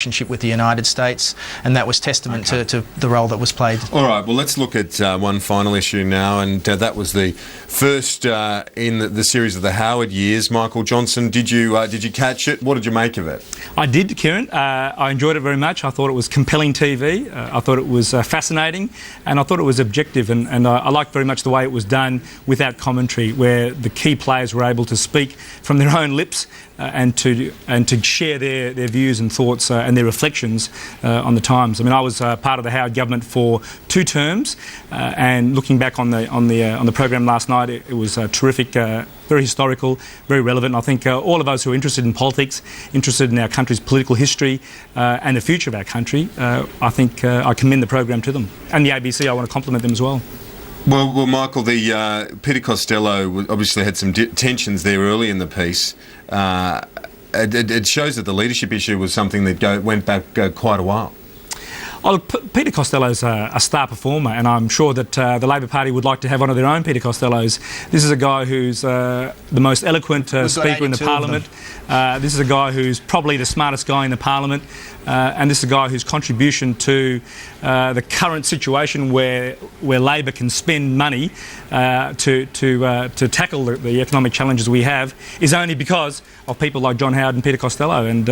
relationship with the United States, and that was testament to the role that was played. All right, well, let's look at one final issue now, and that was the first in the series of the Howard years. Michael Johnson, did you catch it? What did you make of it? I did, Kieran. I enjoyed it very much. I thought it was compelling TV. I thought it was fascinating, and I thought it was objective, and I liked very much the way it was done without commentary, where the key players were able to speak from their own lips and to share their views and thoughts and their reflections on the times. I mean, I was part of the Howard government for 2 terms, and looking back on the program last night, it was terrific, very historical, very relevant. And I think all of us who are interested in politics, interested in our country's political history and the future of our country, I think I commend the program to them. And the ABC, I want to compliment them as well. Well, Michael, the Peter Costello obviously had some tensions there early in the piece. It shows that the leadership issue was something that went back quite a while. Oh, Peter Costello's a star performer, and I'm sure that the Labor Party would like to have one of their own Peter Costellos. This is a guy who's the most eloquent speaker in the Parliament. This is a guy who's probably the smartest guy in the Parliament, and this is a guy whose contribution to the current situation where Labor can spend money to tackle the economic challenges we have is only because of people like John Howard and Peter Costello. And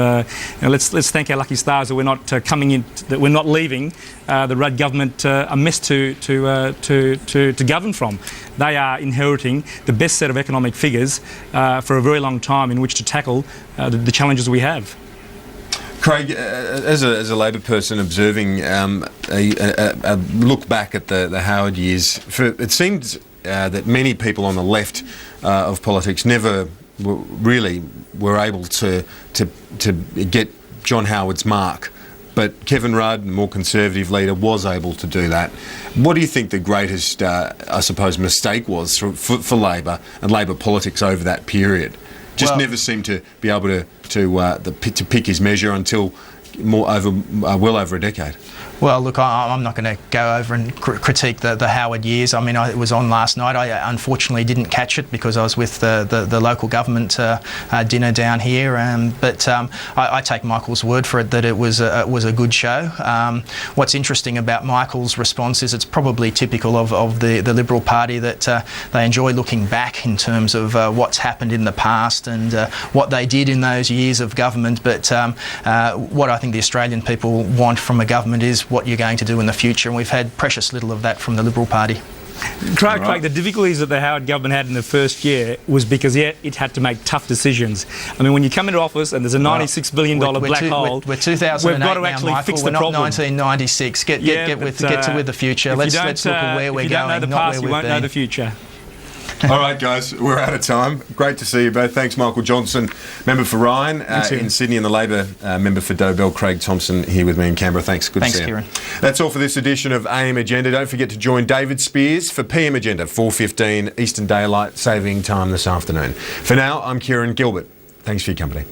let's thank our lucky stars that we're not that we're not leaving the Rudd government a mess to govern from. They are inheriting the best set of economic figures for a very long time in which to tackle the challenges we have. Craig, as a Labor person observing a look back at the Howard years, it seems that many people on the left of politics never really were able to get John Howard's mark. But Kevin Rudd, the more conservative leader, was able to do that. What do you think the greatest, I suppose, mistake was for Labor and Labor politics over that period? Never seemed to be able to pick his measure until well over a decade. Well, look, I'm not going to go over and critique the Howard years. I mean, it was on last night. I unfortunately didn't catch it because I was with the local government dinner down here. But I take Michael's word for it that it was a good show. What's interesting about Michael's response is it's probably typical of the Liberal Party that they enjoy looking back in terms of what's happened in the past and what they did in those years of government. But what I think the Australian people want from a government is what you're going to do in the future, and we've had precious little of that from the Liberal Party. Craig, the difficulties that the Howard government had in the first year was because it had to make tough decisions. I mean, when you come into office and there's a $96 billion black hole, we're 2008 we've got to now, actually Michael. fix we're the problem. Not 1996. Get with the future. Let's look at where we're going, not where we've been. If you don't know the past, you won't know the future. All right, guys, we're out of time. Great to see you both. Thanks, Michael Johnson, member for Ryan in Sydney, and the Labor member for Dobell, Craig Thompson, here with me in Canberra. Thanks. Good to see you. Thanks, Kieran. That's all for this edition of AM Agenda. Don't forget to join David Spears for PM Agenda, 4:15 Eastern Daylight Saving Time this afternoon. For now, I'm Kieran Gilbert. Thanks for your company.